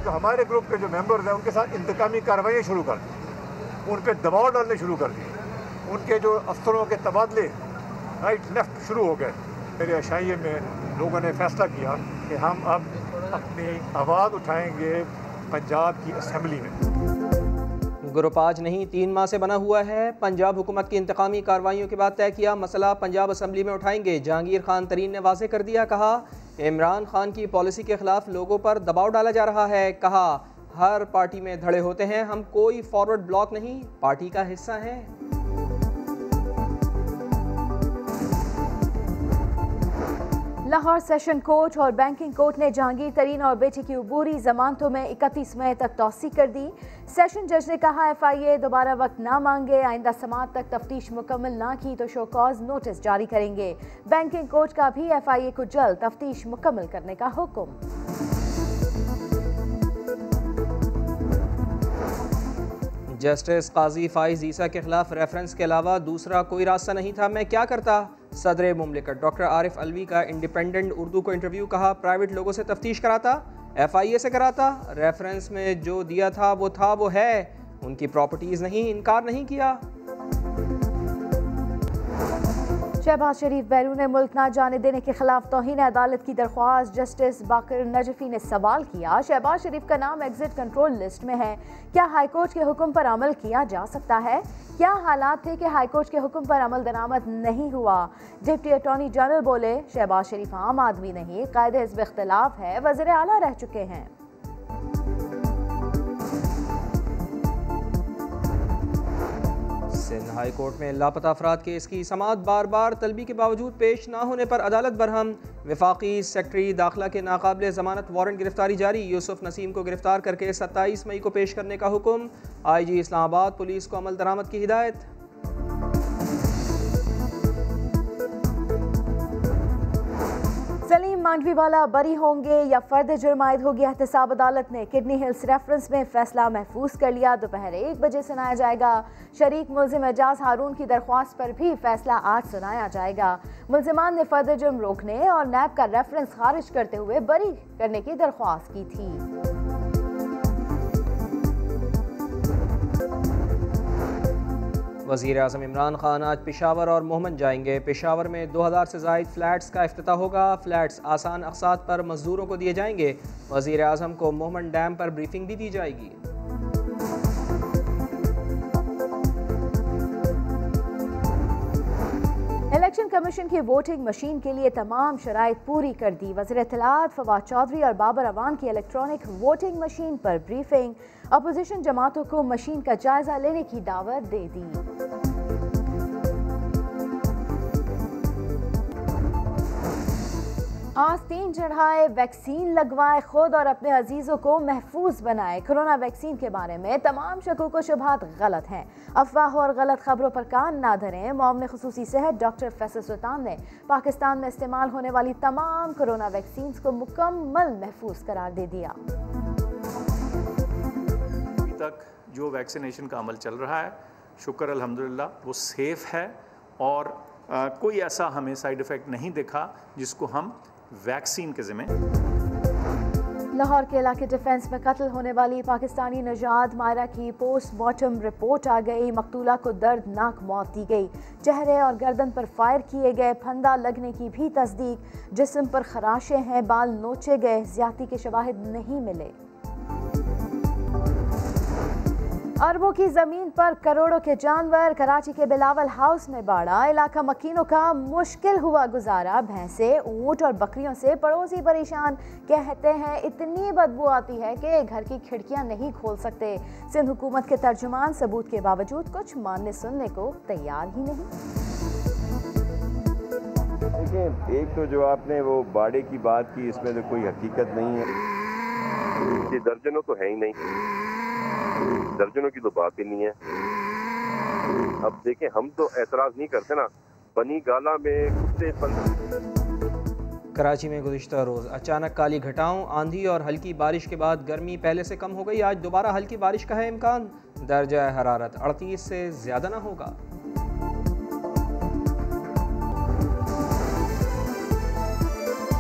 हमारे ग्रुप के जो मेंबर्स हैं उनके साथ इंतकामी कार्रवाई शुरू कर दी, उन पर दबाव डालने शुरू कर दिए, उनके जो अफसरों के तबादले राइट लेफ्ट शुरू हो गए। मेरे अशाइये में लोगों ने फैसला किया कि हम अब अपनी आवाज़ उठाएंगे पंजाब की असम्बली में। ग्रुप आज नहीं 3 माह से बना हुआ है। पंजाब हुकूमत की इंतकामी कार्रवाइयों के बाद तय किया मसला पंजाब असम्बली में उठाएंगे। जहांगीर खान तरीन ने वाज़ेह कर दिया, कहा इमरान खान की पॉलिसी के खिलाफ लोगों पर दबाव डाला जा रहा है। कहा हर पार्टी में धड़े होते हैं, हम कोई फॉरवर्ड ब्लॉक नहीं, पार्टी का हिस्सा हैं। लाहौर सेशन कोर्ट और बैंकिंग कोर्ट ने जहांगीर तरीन और बेटे की अबूरी जमानतों में 31 मई तक तौसी कर दी। सेशन जज ने कहा FIA दोबारा वक्त ना मांगे, आइंदा समात तक तफ्तीश मुकम्मल ना की तो शो कॉज नोटिस जारी करेंगे। बैंकिंग कोर्ट का भी FIA को जल्द तफ्तीश मुकम्मल करने का हुक्म। जस्टिस काजी फाइज ईसा के खिलाफ रेफरेंस के अलावा दूसरा कोई रास्ता नहीं था, मैं क्या करता। सदर मुमलिकत डॉक्टर आरिफ अलवी का इंडिपेंडेंट उर्दू को इंटरव्यू, कहा प्राइवेट लोगों से तफ्तीश कराता, FIA से कराता, रेफरेंस में जो दिया था वो है, उनकी प्रॉपर्टीज नहीं, इनकार नहीं किया। शहबाज शरीफ बैरून मुल्क ना जाने देने के खिलाफ तौहीन अदालत की दरख्वास्त, जस्टिस बाकर नजफी ने सवाल किया शहबाज शरीफ का नाम एग्जिट कंट्रोल लिस्ट में है, क्या हाईकोर्ट के हुक्म पर अमल किया जा सकता है? क्या हालात थे कि हाईकोर्ट के हुक्म पर अमल दरामद नहीं हुआ? डिप्टी अटॉर्नी जनरल बोले शहबाज शरीफ आम आदमी नहीं, कायदे हिज़्ब इख्तिलाफ है, वज़ीर आला रह चुके हैं। सिंध हाई कोर्ट में लापता अफराद केस की समाअत बार बार तलबी के बावजूद पेश ना होने पर अदालत बरहम। वफाकी सेक्रेटरी दाखिला के नाकाबिले जमानत वारंट गिरफ्तारी जारी, यूसुफ नसीम को गिरफ्तार करके 27 मई को पेश करने का हुक्म। IG इस्लामाबाद पुलिस को अमल दरामद की हिदायत। सलीम मांडवीवाला बरी होंगे या फर्द जुर्म आयद होगी? एहतसाब अदालत ने किडनी हिल्स रेफरेंस में फैसला महफूज कर लिया। दोपहर 1 बजे सुनाया जाएगा। शरीक मुल्जिम एजाज हारून की दरख्वास्त पर भी फैसला आज सुनाया जाएगा। मुल्जिमान ने फर्द जुर्म रोकने और नैब का रेफरेंस खारिज करते हुए बरी करने की दरख्वास्त की थी। वज़ीर आज़म इमरान खान आज पेशावर और मोहम्मद जाएंगे। पेशावर में 2000 से ज़ायद फ्लैट्स का इफ्तिताह होगा। फ्लैट्स आसान अक़सात पर मज़दूरों को दिए जाएंगे। वज़ीर आज़म को मोहम्मद डैम पर ब्रीफिंग भी दी जाएगी। इलेक्शन कमीशन की वोटिंग मशीन के लिए तमाम शराइत पूरी कर दी। वज़ीर इत्तलात फवाद चौधरी और बाबर अवान की इलेक्ट्रॉनिक वोटिंग मशीन पर ब्रीफिंग। अपोजिशन जमातों को मशीन का जायजा लेने की दावत दे दी। आस्तीन चढ़ाए, वैक्सीन लगवाए, खुद और अपने अजीजों को महफूज बनाए। कोरोना वैक्सीन के बारे में तमाम शकूक व शुबहात गलत हैं। अफवाह और गलत खबरों पर कान ना धरें। मुआविन खुसूसी सेहत डॉक्टर फैसल सुल्तान ने पाकिस्तान में इस्तेमाल होने वाली तमाम कोरोना वैक्सीन को मुकम्मल महफूज करार दे दिया। अभी तक जो वैक्सीनेशन का अमल चल रहा है, शुक्र अल्हम्दुलिल्लाह वो सेफ़ है और कोई ऐसा हमें साइड इफ़ेक्ट नहीं दिखा जिसको हम वैक्सीन के ज़िम्मे। लाहौर के इलाके डिफेंस में कत्ल होने वाली पाकिस्तानी नजाद मायरा की पोस्टमार्टम रिपोर्ट आ गई। मकतूला को दर्दनाक मौत दी गई। चेहरे और गर्दन पर फायर किए गए, फंदा लगने की भी तस्दीक। जिस्म पर खराशें हैं, बाल नोचे गए, ज्यादती के शवाहिद नहीं मिले। अरबों की जमीन पर करोड़ों के जानवर। कराची के बिलावल हाउस में बाड़ा। इलाका मकीनों का मुश्किल हुआ गुजारा। भैंसे, ऊंट और बकरियों से पड़ोसी परेशान। कहते हैं इतनी बदबू आती है कि घर की खिड़कियां नहीं खोल सकते। सिंध हुकूमत के तर्जुमान सबूत के बावजूद कुछ मानने सुनने को तैयार ही नहीं। देखिए, एक तो जो आपने वो बाड़े की बात की, इसमें तो कोई हकीकत नहीं है। ये दर्जनों तो है ही नहीं, दर्जनों की तो बात ही नहीं है। अब देखें, हम तो एतराज नहीं करते ना। बनी गाला में कुत्ते कराची में गुज़िश्ता रोज़ अचानक काली घटाओं, आंधी और हल्की बारिश के बाद गर्मी पहले से कम हो गई। आज दोबारा हल्की बारिश का है इम्कान। दर्जा हरारत 38 से ज़्यादा ना होगा।